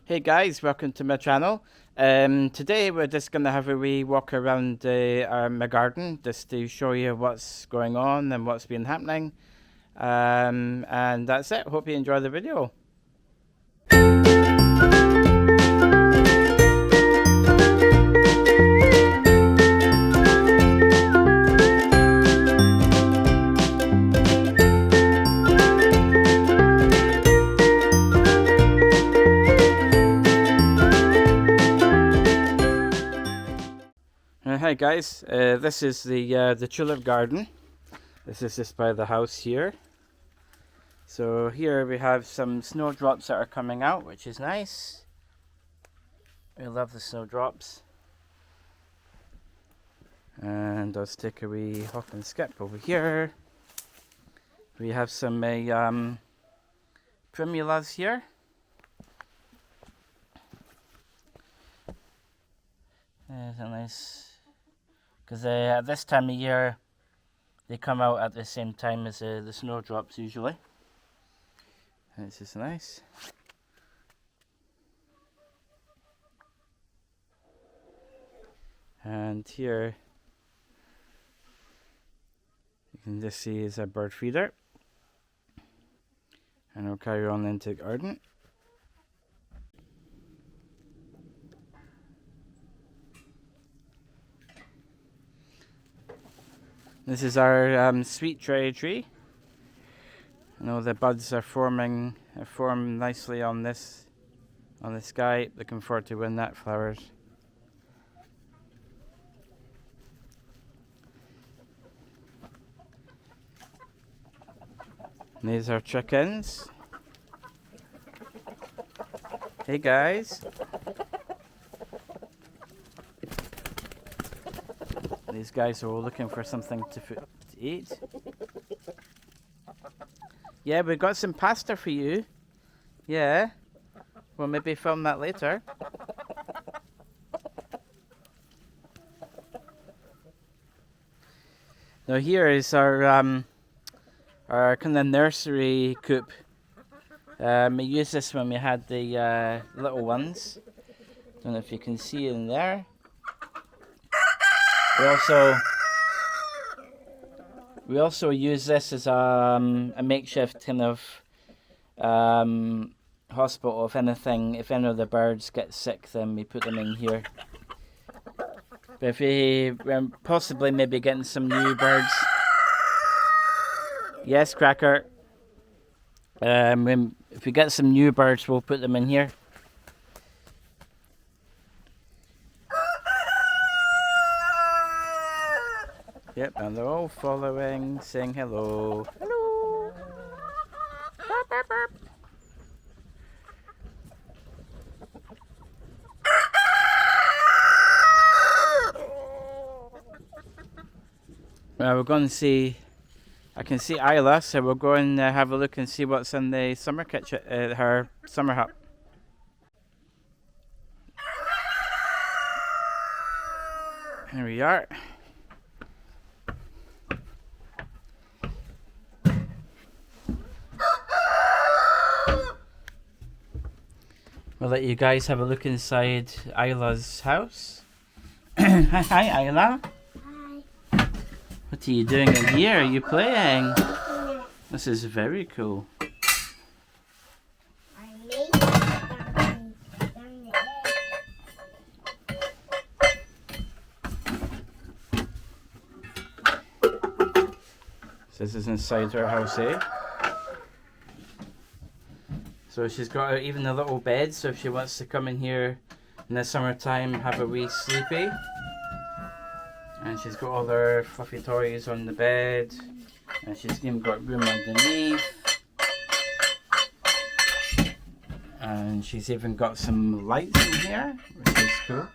Hey guys, welcome to my channel. Today we're just going to have a wee walk around my garden just to show you what's going on and what's been happening. And that's it. Hope you enjoy the video. Hi guys, this is the tulip garden. This is just by the house here. So here we have some snowdrops that are coming out, which is nice. We love the snowdrops. And let's take a wee hop and skip over here. We have some primulas here. There's a nice, because at this time of year they come out at the same time as the snowdrops usually. And it's just nice. And here you can just see is a bird feeder. And we'll carry on into the garden. This is our sweet cherry tree. You know, the buds are formed nicely on this guy. Looking forward to when that flowers. And these are chickens. Hey guys. These guys are all looking for something to eat. Yeah, we got some pasta for you. Yeah. We'll maybe film that later. Now here is our kind of nursery coop. We used this when we had the little ones. Don't know if you can see in there. We also use this as a makeshift kind of hospital. If any of the birds get sick, then we put them in here. But if we're possibly maybe getting some new birds. Yes, Cracker. If we get some new birds, we'll put them in here. Yep, and they're all following, saying hello. Hello. Burp, burp, burp. We're going to see. I can see Isla, so we'll go and have a look and see what's in the summer kitchen, her summer hut. Here we are. We'll let you guys have a look inside Isla's house. Hi, Isla. Hi. What are you doing in here? Are you playing? Yeah. This is very cool. I made something from the egg. So this is inside her house, eh? So she's got even a little bed, so if she wants to come in here in the summertime, have a wee sleepy. And she's got all her fluffy toys on the bed. And she's even got room underneath. And she's even got some lights in here, which is cool.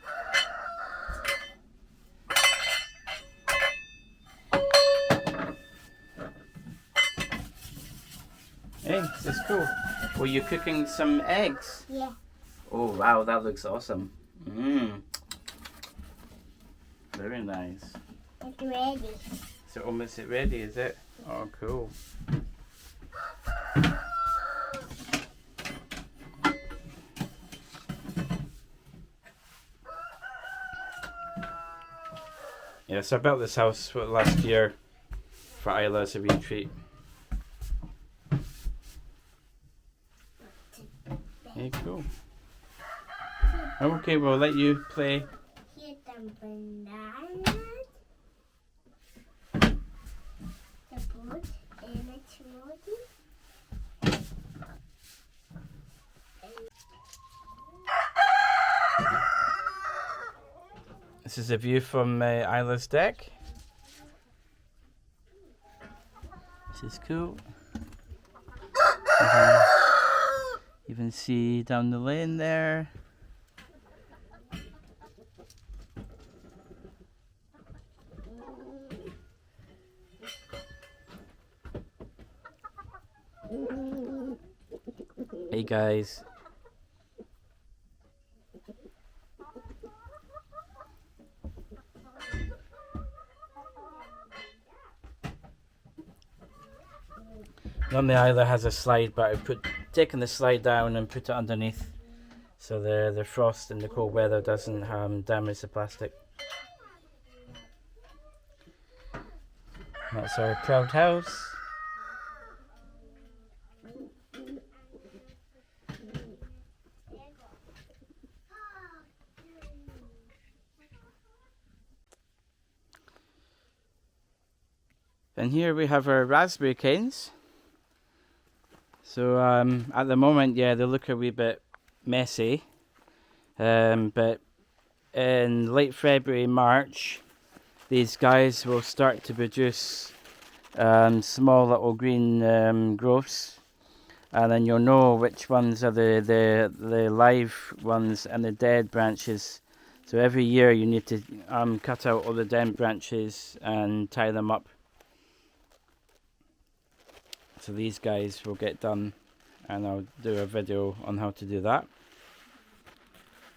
Hey, this is cool. Were you cooking some eggs? Yeah. Oh wow, that looks awesome. Very nice. It's ready. So almost ready, is it? Oh, cool. Yeah, so I built this house last year for Isla as a wee treat. There you go. Okay, we'll let you play. Here's some bananas. The boat and a smoothie. This is a view from Isla's deck. This is cool. You can see down the lane there. Hey guys. Normally Isla has a slide, but I've taken the slide down and put it underneath so the frost and the cold weather doesn't damage the plastic. That's our proud house. And here we have our raspberry canes. So at the moment, yeah, they look a wee bit messy. But in late February, March, these guys will start to produce small little green growths. And then you'll know which ones are the live ones and the dead branches. So every year you need to cut out all the dead branches and tie them up. So these guys will get done, and I'll do a video on how to do that.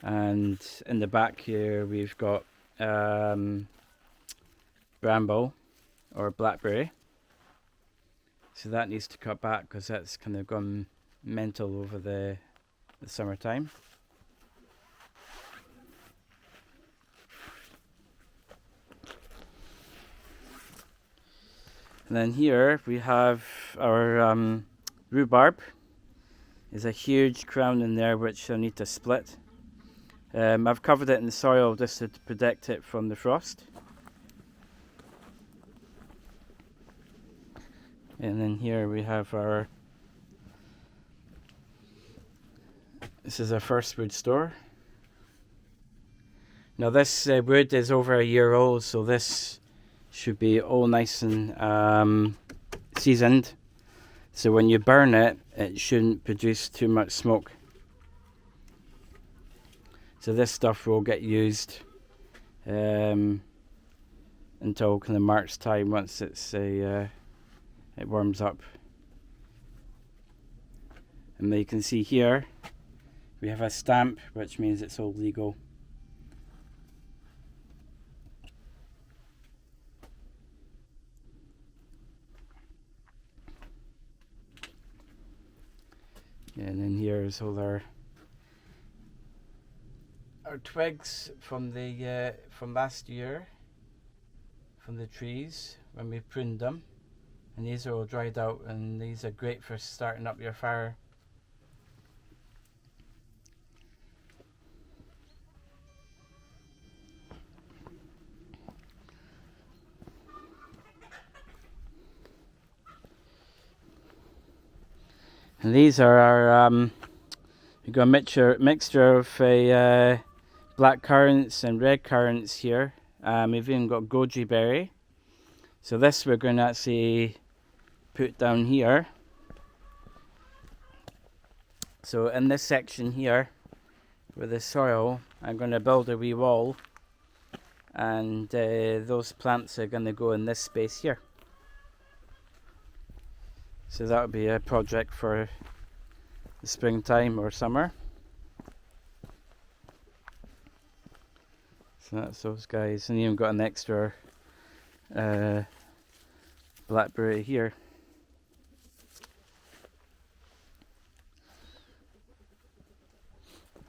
And in the back here we've got bramble or blackberry. So that needs to cut back because that's kind of gone mental over the summertime. And then here we have our rhubarb. There's a huge crown in there which I need to split. I've covered it in soil just to protect it from the frost. And then here we have this is our first wood store. Now this wood is over a year old, so this should be all nice and seasoned. So when you burn it, it shouldn't produce too much smoke. So this stuff will get used until kind of March time once it warms up. And then you can see here we have a stamp, which means it's all legal. Yeah, and then here's all our twigs from the from last year, from the trees when we pruned them, and these are all dried out, and these are great for starting up your fire. And these are our we've got a mixture of black currants and red currants here. We've even got goji berry. So this we're going to actually put down here. So in this section here with the soil, I'm going to build a wee wall, and those plants are going to go in this space here. So that would be a project for the springtime or summer. So that's those guys, and even got an extra blackberry here.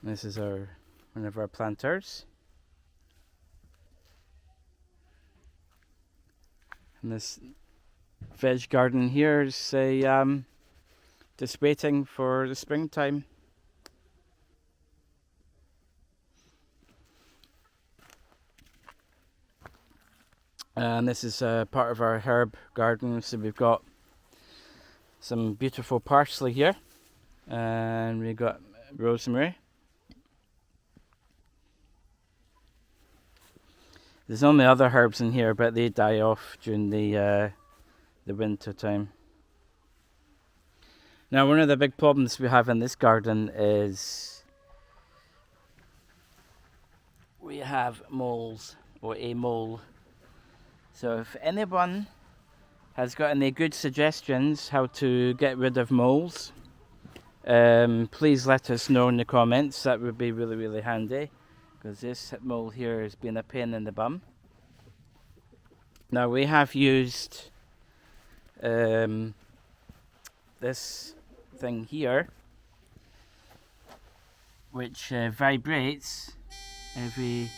This is one of our planters. And this veg garden here is just waiting for the springtime. And this is part of our herb garden. So we've got some beautiful parsley here, and we've got rosemary. There's only other herbs in here, but they die off during the winter time. Now, one of the big problems we have in this garden is we have moles, or a mole. So if anyone has got any good suggestions how to get rid of moles, please let us know in the comments. That would be really, really handy, because this mole here has been a pain in the bum. Now we have used this thing here, which vibrates every,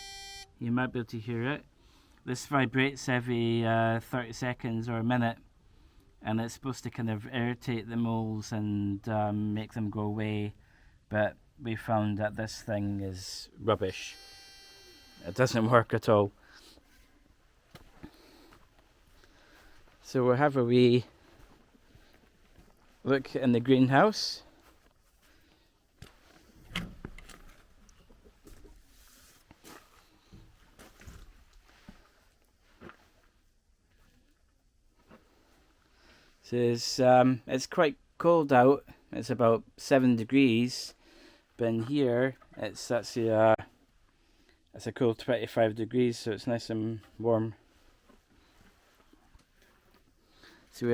you might be able to hear it. This vibrates every 30 seconds or a minute, and it's supposed to kind of irritate the moles and make them go away, but we found that this thing is rubbish. It doesn't work at all. So we'll have a wee look in the greenhouse. So it's quite cold out. It's about 7 degrees, but in here it's actually it's a cool 25 degrees, so it's nice and warm. So we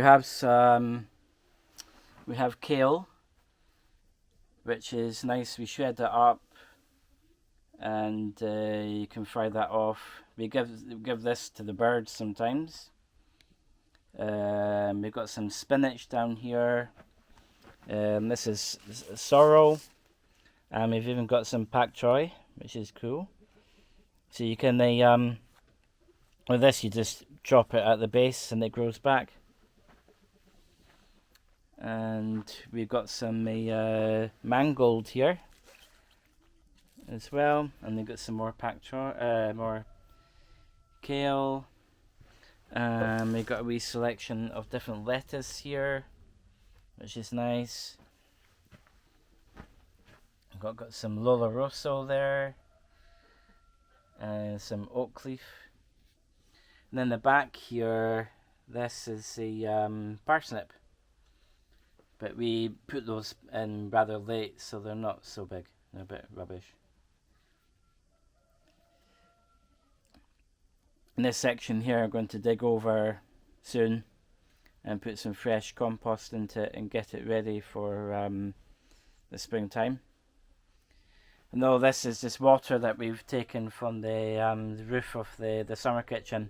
have kale, which is nice. We shred it up, and you can fry that off. We give this to the birds sometimes. We've got some spinach down here. This is sorrel, and we've even got some pak choy, which is cool. So you can with this you just chop it at the base and it grows back. And we've got some mangold here as well, and we've got some more pak choy, more kale. We've got a wee selection of different lettuce here, which is nice. Got some Lola Rosso there, and some oak leaf. And then the back here, this is the parsnip, but we put those in rather late, so they're not so big. They're a bit rubbish. In this section here, I'm going to dig over soon and put some fresh compost into it and get it ready for the springtime. And all this is just water that we've taken from the roof of the summer kitchen,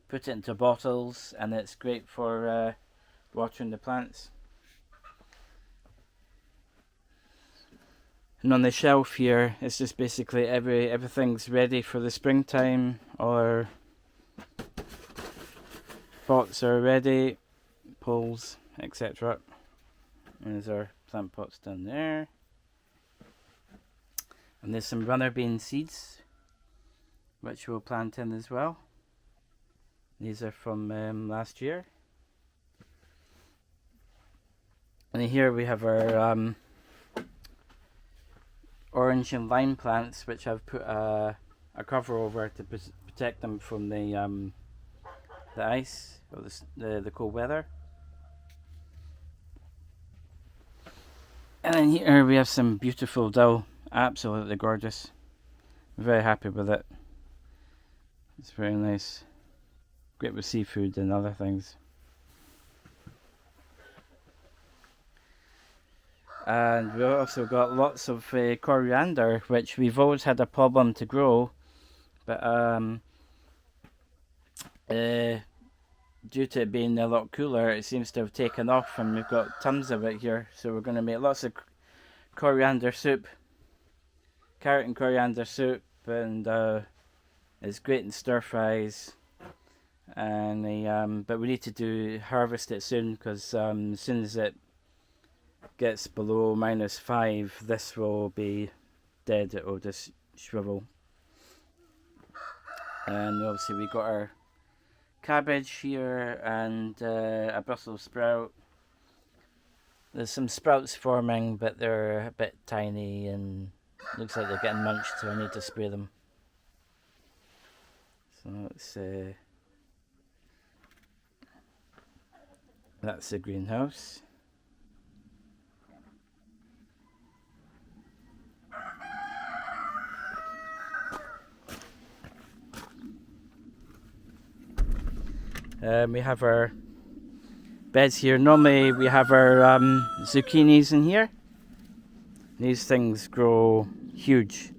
put it into bottles, and it's great for watering the plants. And on the shelf here, it's just basically everything's ready for the springtime. Or pots are ready, poles, etc. And there's our plant pots down there. And there's some runner bean seeds, which we'll plant in as well. These are from last year. And here we have our orange and lime plants, which I've put a cover over to protect them from the ice or the cold weather. And then here we have some beautiful dill, absolutely gorgeous. I'm very happy with it. It's very nice. Great with seafood and other things. And we've also got lots of coriander, which we've always had a problem to grow, but due to it being a lot cooler, it seems to have taken off, and we've got tons of it here. So we're going to make lots of coriander soup, carrot and coriander soup, and it's great in stir fries, and but we need to harvest it soon, because as soon as it gets below -5, this will be dead. It will just shrivel. And obviously we got our cabbage here and a Brussels sprout. There's some sprouts forming, but they're a bit tiny and looks like they're getting munched, so I need to spray them. So that's the greenhouse. We have our beds here. Normally we have our zucchinis in here. These things grow huge,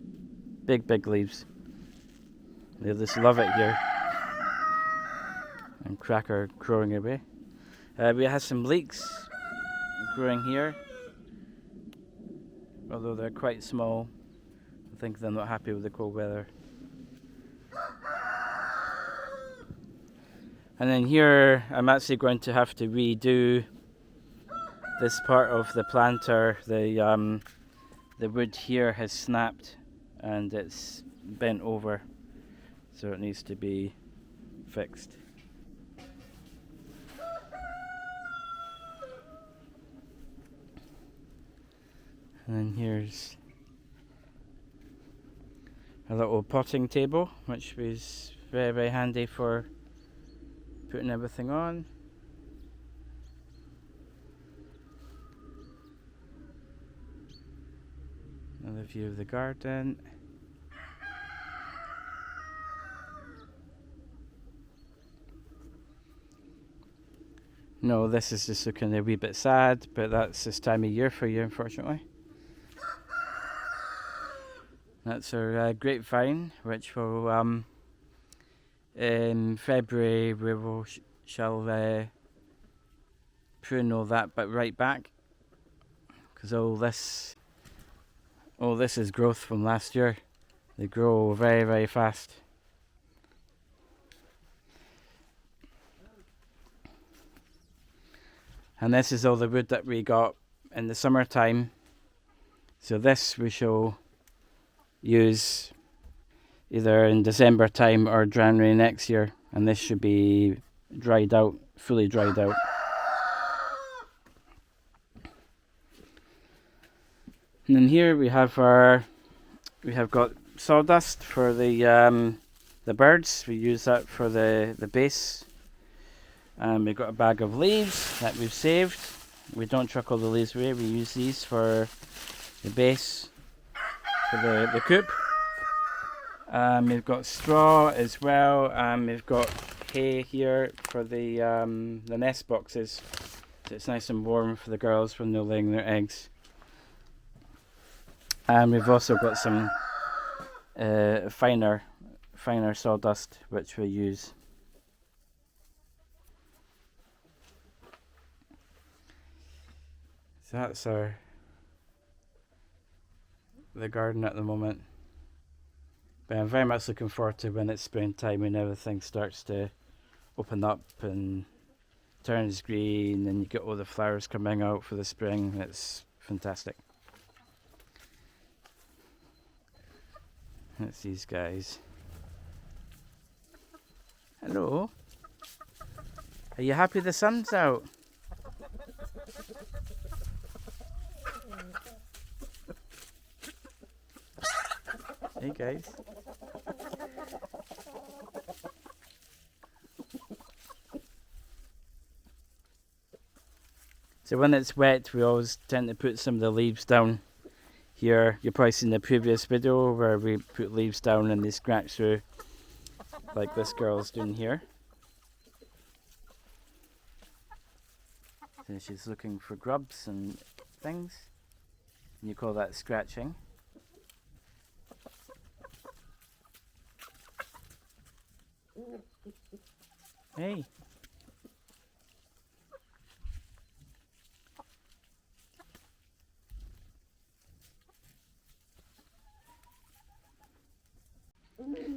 big leaves. They just love it here. And Cracker crowing away. We have some leeks growing here, although they're quite small. I think they're not happy with the cold weather. And then here I'm actually going to have to redo this part of the planter. The wood here has snapped and it's bent over, so it needs to be fixed. And then here's a little potting table, which was very handy for putting everything on. Another view of the garden. No, this is just looking a wee bit sad, but that's this time of year for you, unfortunately. That's our grapevine, which will in February we will shall prune all that but right back, because all this is growth from last year. They grow very fast. And this is all the wood that we got in the summertime, so this we shall use either in December time or January next year, and this should be dried out, fully dried out. And then here we have got sawdust for the birds. We use that for the base. And we've got a bag of leaves that we've saved. We don't chuck all the leaves away. We use these for the base for the coop. We've got straw as well. We've got hay here for the nest boxes, so it's nice and warm for the girls when they're laying their eggs. And we've also got some finer sawdust which we use. So that's the garden at the moment. But I'm very much looking forward to when it's springtime and everything starts to open up and turns green and you get all the flowers coming out for the spring. It's fantastic. That's these guys. Hello. Are you happy the sun's out? Hey guys. So when it's wet, we always tend to put some of the leaves down here. You've probably seen the previous video where we put leaves down and they scratch through, like this girl's doing here. So she's looking for grubs and things. And you call that scratching. Hey.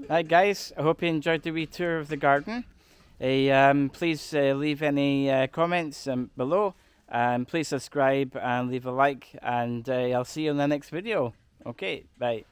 Hi guys, I hope you enjoyed the wee tour of the garden. Please leave any comments below. Please subscribe and leave a like. And I'll see you in the next video. Okay, bye.